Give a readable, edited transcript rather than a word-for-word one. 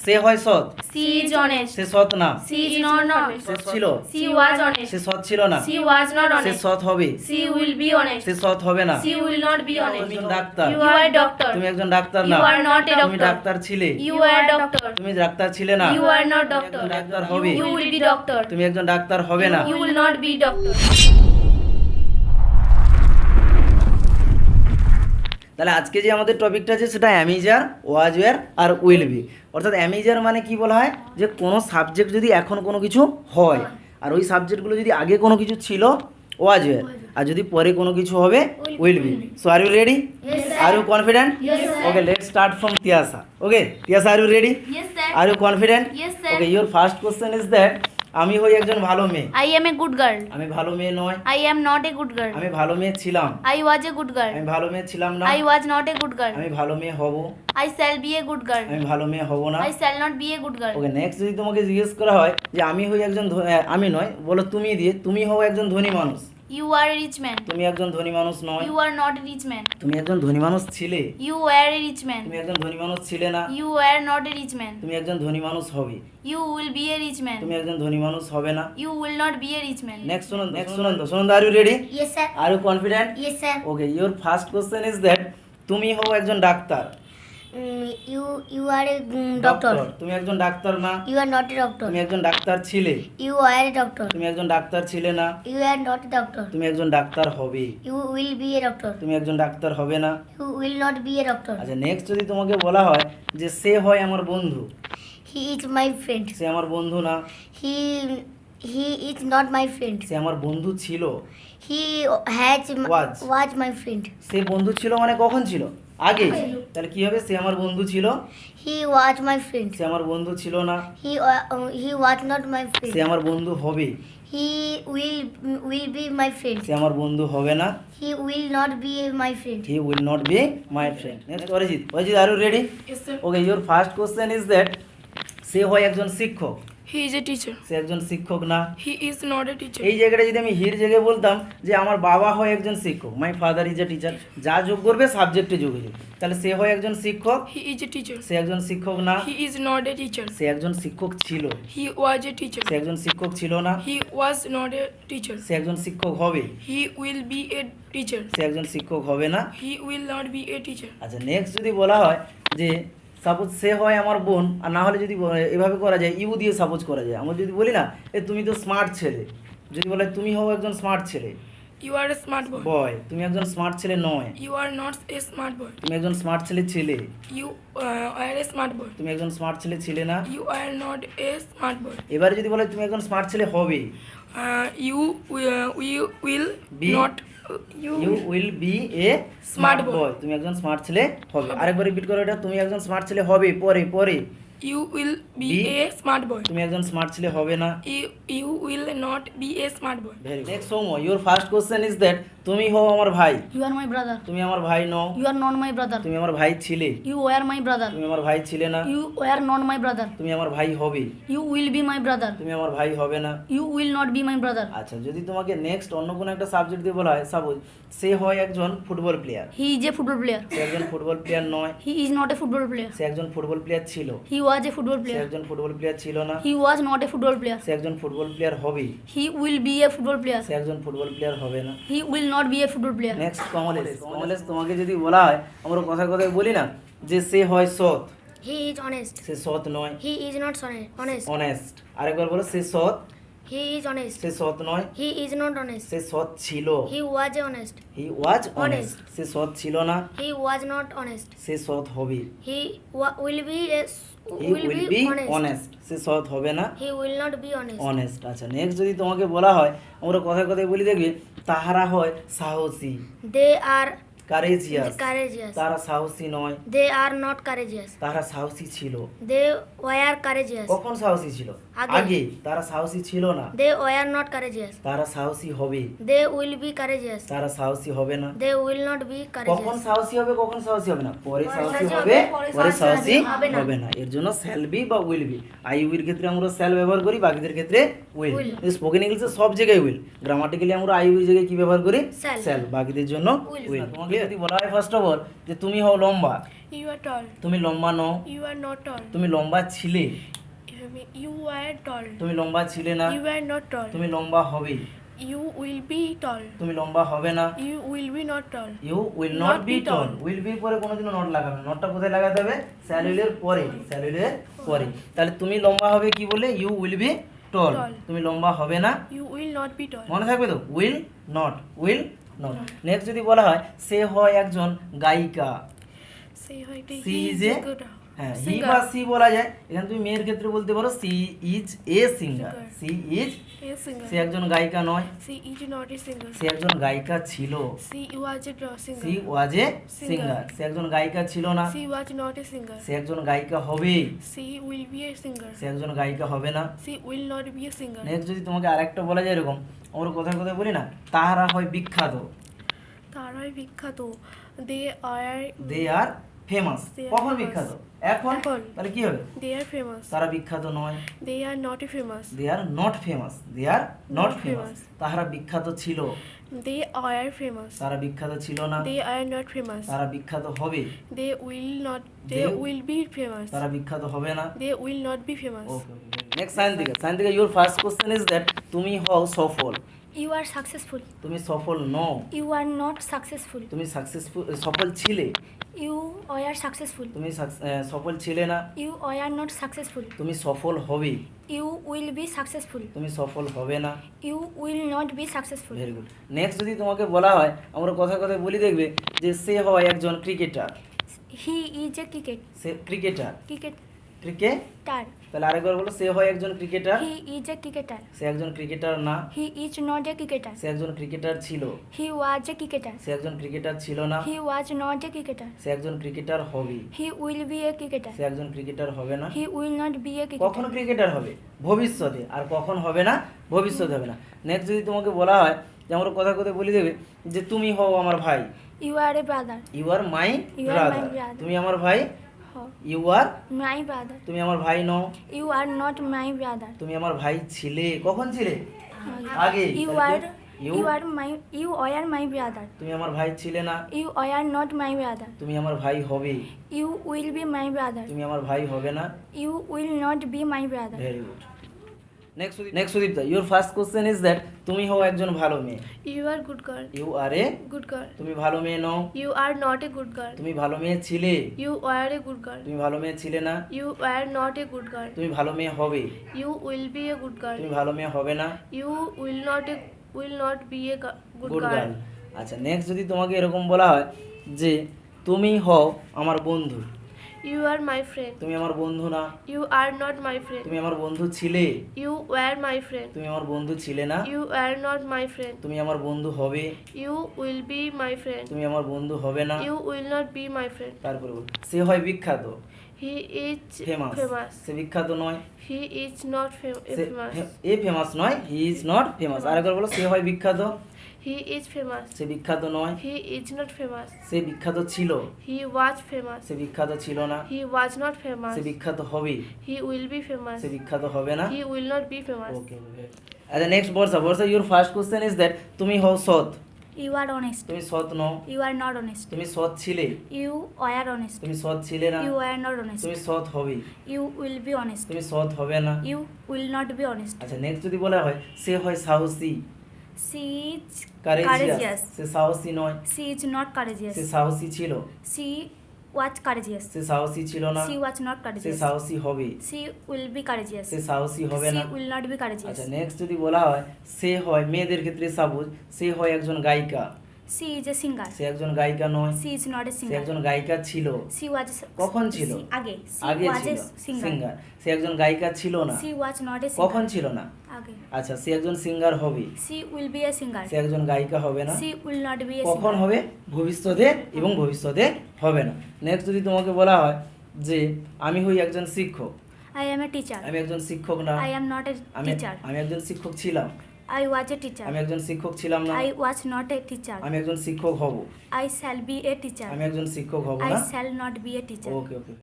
সে হয় সৎ, She is honest. সে সৎ না, She is not honest. সৎ ছিল, She was honest. সে সৎ ছিল না, She was not say honest. সৎ হবে, She will be honest. সে সৎ হবে না। She will not be তুমি honest. একজন ডাক্তার, You are a doctor. তুমি একজন ডাক্তার না, You are not a তুমি doctor. ডাক্তার ছিলে, You are a doctor. তুমি ডাক্তার ছিলে না, You are not তুমি doctor. একজন ডাক্তার হবে, You will be doctor. তুমি একজন ডাক্তার হবে না। You will not be doctor. তাহলে আজকে যে আমাদের টপিকটা আছে সেটা অ্যামিজার, ওয়াজ ওয়্যার আর উইল বি। অর্থাৎ অ্যামিজার মানে কি বলা হয়, যে কোনো সাবজেক্ট যদি এখন কোনো কিছু হয় আর ওই সাবজেক্টগুলো যদি আগে কোনো কিছু ছিল ওয়াজ ওয়্যার, আর যদি পরে কোনো কিছু হবে will be. So are you ready? Are you confident? Okay, let's start from Tiyasa. Okay Tiyasa, are you ready? Yes, sir. Are you confident? Yes, sir. Okay, your first question is that আমি হই একজন ভালো মেয়ে। I am a good girl. আমি ভালো মেয়ে নয়। I am not a good girl. আমি ভালো মেয়ে ছিলাম। I was a good girl. আমি ভালো মেয়ে ছিলাম না। I was not a good girl. আমি ভালো মেয়ে হব। I shall be a good girl. আমি ভালো মেয়ে হব না। I shall not be a good girl. Okay, next যদি তোমাকে জিজ্ঞেস করা হয় যে আমি হই একজন আমি নয়, বলো তুমি দিয়ে, তুমি হও একজন ধনী মানুষ। You are a rich man. তুমি একজন ধনী মানুষ নয়। You are not a rich man. তুমি একজন ধনী মানুষ ছিলে। You were a rich man. তুমি একজন ধনী মানুষ ছিলে না। You were not a rich man. তুমি একজন ধনী মানুষ হবে। You will be a rich তুমি man. একজন ধনী মানুষ হবে না। You will not be a rich man. Next শুনুন তো, are you ready? Yes, sir. Are you confident? Yes, sir. Okay, your first question is that তুমি হও একজন ডাক্তার। You are a doctor. তুমি একজন ডাক্তার না। You are not a doctor. তুমি একজন ডাক্তার ছিলে। You are a doctor. তুমি একজন ডাক্তার ছিলে না। You are not a doctor. তুমি একজন ডাক্তার হবে। You will be a doctor. তুমি একজন ডাক্তার হবে না। You will not be a doctor. আচ্ছা, নেক্সট যদি তোমাকে বলা হয় যে সে হয় আমার বন্ধু। He is my friend. সে আমার বন্ধু না। He is not my friend. সে আমার বন্ধু ছিল। He was my friend. সে বন্ধু ছিল মানে কখন ছিল? আগে। তাহলে কি হবে? সে আমার বন্ধু ছিল। He was my friend. সে আমার বন্ধু ছিল না। He was not my say friend. আমার বন্ধু হবে। He will be my friend. সে আমার বন্ধু হবে না। He will not be my friend. He will not be my friend. Next, Arijit, are you ready? Yes, sir. Okay, your first question is that সে হয় একজন শিক্ষক। He is a teacher. সে একজন শিক্ষক না। He is not a teacher. এই জায়গাটা যদি আমি হির জায়গায় বলতাম যে আমার বাবা হয় একজন শিক্ষক, my father is a teacher, যা যোগ করবে সাবজেক্টে যোগ হয়ে যাবে। তাহলে সে হয় একজন শিক্ষক। He is a teacher. সে একজন শিক্ষক না। He is not a teacher. সে একজন শিক্ষক ছিল। He was a teacher. সে একজন শিক্ষক ছিল না। He was not a teacher. সে একজন শিক্ষক হবে। He will be a teacher. সে একজন শিক্ষক হবে না। He will not be a teacher. আচ্ছা, নেক্সট যদি বলা হয় যে সাপোজ সে হয় আমার বোন, আর না হলে যদি এভাবে করা যায় ইউ দিয়ে সাপোজ করা যায়। আমরা যদি বলি না তুমি তো স্মার্ট ছেলে, যদি বলে তুমি হও একজন স্মার্ট ছেলে, You are a smart boy. বয়, তুমি একজন স্মার্ট ছেলে নয়। You are not a smart boy. তুমি একজন স্মার্ট ছেলে ছিলে। You are a smart boy. তুমি একজন স্মার্ট ছেলে ছিলে না। You are not a smart boy. এবারে যদি বলে তুমি একজন স্মার্ট ছেলে হবে, You will Be- not. You will be a smart boy. তুমি একজন স্মার্ট ছেলে হবে। আরেকবার রিপিট করো এটা, তুমি একজন স্মার্ট ছেলে হবে, পরে পরে You will be Be- a smart boy. তুমি একজন স্মার্ট ছেলে হবে না। You will not be a smart boy. Very next Soumya, your first question is that তুমি হও আমার ভাই। You are my brother. তুমি আমার ভাই নও। You are not my brother. তুমি আমার ভাই ছিলে। You were my brother. তুমি আমার ভাই ছিলে না। You were not my brother. তুমি আমার ভাই হবে। You will be my brother. তুমি আমার ভাই হবে না। You will not be my brother. আচ্ছা, যদি তোমাকে নেক্সট অন্য কোনো একটা সাবজেক্ট দিয়ে বলা হয়, সাপোজ সে হয় একজন football player. He is a football player. সে একজন ফুটবল প্লেয়ার নয়। He is not a football player. সে একজন ফুটবল প্লেয়ার ছিল। He was a football say player. একজন ফুটবল প্লেয়ার ছিল না। He was not a football player. সে একজন football player হবে। He will be a football player. সে একজন football player হবে না। He will not be a football player. Next Kamlesh, তোমাকে যদি বলা হয়, আমরা কথায় কথায় বলি না যে সে হয় সৎ, He is honest. সে সৎ নয়। He is not honest. Honest. আরেকবার বলো, সে সৎ, He is honest. সে সৎ নয়। He is not honest. সে সৎ ছিল। He was honest. He was Honest. Honest. সে সৎ ছিল না। He was not honest. সে সৎ হবে। He will be he will be honest. সে সৎ হবে না, He will not be honest. অনেস্ট। আচ্ছা, নেক্সট যদি তোমাকে বলা হয়, আমরা কথায় কথায় বলি দেখবে তাহারা হয় সাহসী, They are কারেজিয়াস। courageous. তারা সাহসী নয়। They are not courageous. তারা সাহসী ছিল। They were courageous. কখন সাহসী ছিল? আগে। আগে। তারা সাহসী ছিল না। They were not courageous. তারা সাহসী হবে। They will be courageous. তারা সাহসী হবে না। They will not be কখন courageous. সাহসী হবে, কখন সাহসী হবে না? পরে সাহসী সাহসী হবে, হবে, পরে সাহসী হবে না। হবে না। এর জন্য শ্যাল বি বা উইল বি। আই উইল ক্ষেত্রে আমরা শ্যাল ব্যবহার করি, বাকিদের ক্ষেত্রে উইল। Will. স্পোকেন ইংলিশে সব জায়গায় উইল। গ্রামাটিক্যালি আমরা আই উইল জায়গায় কি ব্যবহার করি? Shall. শ্যাল। বাকিদের জন্য Will. উইল। তোমাকে যদি বলা হয় ফার্স্ট অফ অল যে তুমি হও লম্বা, You are tall. তুমি লম্বা নও। You are not tall. তুমি লম্বা ছিলে, You are tall. তুমি লম্বা ছিলে না। You are not tall. তুমি লম্বা হবে, You will be tall. তুমি লম্বা হবে না। You will be not tall. You will not be tall. Will be পরে কোনোদিনও নট লাগাবে না। নটটা কোথায় লাগাতে হবে? শ্যাল উইলের পরে, শ্যাল উইলের পরে। তাহলে তুমি লম্বা হবে কি বলে? You will be tall. Tall. তুমি লম্বা হবে না, You will not be tall. মনে থাকবে তো? Will not, will not. Next যদি বলা হয় সে হয় একজন গায়িকা, Say hi to She he is is a- a good. হ্যাঁ হি Singer. বা সি বলা যায়। এখানে তুমি মেয়ের ক্ষেত্রে বলতে পারো she is a singer. Singer. She is, A singer. সে একজন গায়িকা নয়, She is not a singer. সে একজন গায়িকা ছিল। She was a singer. She was a Singer. Singer, সে একজন গায়িকা ছিল না। She was not a singer. সে একজন গায়িকা হবে, She will be a singer. সে একজন গায়িকা হবে না। She will not be a singer. Next যদি তোমাকে আরেকটা বলা যায় এরকম, আমরা কথায় কথায় বলি না তাহারা হয় বিখ্যাত, তারাই বিখ্যাত। They are they are famous. They are কখন famous. বিখ্যাত? এখন। এখন। তাহলে কি হবে? they are famous. তারা বিখ্যাত নয়, They are not famous. They are not famous, they are not Not famous. famous. তাহারা বিখ্যাত ছিল, They are famous. তারা বিখ্যাত ছিল না। They are not famous. তারা বিখ্যাত হবে, They will not. They They- will be famous. তারা বিখ্যাত হবে না। They will not be famous. Okay, next Sayantika. Sayantika, your first question is that তুমি হও সফল, You are successful. তুমি সফল নও। You are not successful. তুমি সাকসেসফুল, সফল ছিলে, You are successful. তুমি সফল ছিলে না। You are not successful. তুমি সফল হবে, You will be successful. তুমি সফল হবে না। You will not be successful. Very good. Next যদি তোমাকে বলা হয়, আমরা কথায় কথায় বলি দেখবে যে সে হয় একজন cricketer, He is a say cricketer, cricketer. তাহলে আরেকবার বলো, সে হয় একজন cricketer, He is a cricketer. সে একজন ক্রিকেটার না। He is not a cricketer. সে একজন ক্রিকেটার ছিল, He was a cricketer. সে একজন ক্রিকেটার ছিল না। He was not a cricketer. সে একজন ক্রিকেটার হবে, He will be a cricketer. সে একজন ক্রিকেটার হবে না। He will not be a কখন cricketer. ক্রিকেটার হবে? ভবিষ্যতে। আর কখন হবে না? ভবিষ্যতে হবে না। নেক্সট যদি তোমাকে বলা হয় যে আমরা কথা কথা বলি দেবে যে তুমি হও আমার ভাই, You are a brother. You are my You are my brother. brother. তুমি আমার ভাই, Oh, you are, my brother. তুমি আমার ভাই নও। You are not my brother. তুমি আমার ভাই ছিলে, কখন ছিলে? আগে। You তাহলে are. you- You are my. You are my brother. তুমি আমার ভাই ছিলে না। You are not my brother. তুমি আমার ভাই হবে, You will be my brother. তুমি আমার ভাই হবে না। You will not be my brother. Very good. Next Sudipta, your first question is that তুমি হও একজন ভালো মেয়ে, You are good girl. You are a, Good girl. তুমি ভালো মেয়ে নও। You are not a good girl. তুমি ভালো মেয়ে ছিলে, You are a good girl. তুমি ভালো মেয়ে ছিলে না। You are not a good girl. তুমি ভালো মেয়ে হবে, You will be a good girl. তুমি ভালো মেয়ে হবে না। You will not be a good good girl. Girl. আচ্ছা, নেক্সট যদি তোমাকে এরকম বলা হয় যে তুমি হও আমার বন্ধু, You are my friend. তুমি আমার বন্ধু না। You are not my friend. তুমি আমার বন্ধু ছিলে, You were my friend. তুমি আমার বন্ধু ছিলে না। You are not my friend. তুমি আমার বন্ধু হবে, You will be my friend. তুমি আমার বন্ধু হবে না। You will not be my friend. তারপরে বল, সে হয় বিখ্যাত, He is ফেমাস। famous. সে বিখ্যাত নয়, He is not say famous. A famous নয়, হি ইজ নট ফেমাস। আরেকবার বলো, সে হয় বিখ্যাত, He is famous. সে বিখ্যাত নয়। He is not famous. সে বিখ্যাত ছিল, He was famous. সে বিখ্যাত ছিল না। He was not famous. সে বিখ্যাত হবে, He will be famous. সে বিখ্যাত হবে না। He will not be famous. ওকে। আচ্ছা, next Barsha, your first question is that তুমি হও সৎ, You are honest. তুমি সৎ নও। You are not honest. তুমি সৎ ছিলে, You are honest. তুমি সৎ ছিলে না। You are not honest. তুমি সৎ হবে, You will be honest. তুমি সৎ হবে না। You will not be honest. আচ্ছা, নেক্সট যদি বলা হয় সে হয় সাহসী, She is কারেজিয়াস, courageous. সে সাহসী নয়। She is not courageous. সে সাহসী ছিল, She was courageous. সে সাহসী ছিল না। She was not say courageous. সাহসী হবে, She will be courageous. সে সাহসী হবে She না। will not be courageous. আচ্ছা, নেক্সট যদি বলা হয় সে হয় মেয়েদের ক্ষেত্রে সাপোজ সে হয় একজন গায়িকা, She is a singer. সে একজন গায়িকা নয়, She is not a say singer. একজন গায়িকা ছিল। She was কখন ছিল? আগে. She আগে was ছিল, a singer. সিঙ্গার। সে একজন গায়িকা ছিল না। She was not a singer. কখন ছিল না? আগে. আচ্ছা, সে একজন সিঙ্গার হবে, She will be a singer. সে একজন গায়িকা হবে না। She will not be a কখন singer. হবে? ভবিষ্যতে, এবং ভবিষ্যতে হবে না। নেক্সট যদি তোমাকে বলা হয় যে আমি হই একজন শিক্ষক, I am a teacher. আমি একজন শিক্ষক না। I am not a আমি teacher. আমি একজন শিক্ষক ছিলাম, I was a teacher. আমি একজন শিক্ষক ছিলাম না। I was not a teacher. আমি একজন শিক্ষক হব, I shall be a teacher. আমি একজন শিক্ষক হব I না। shall not be a teacher. Okay.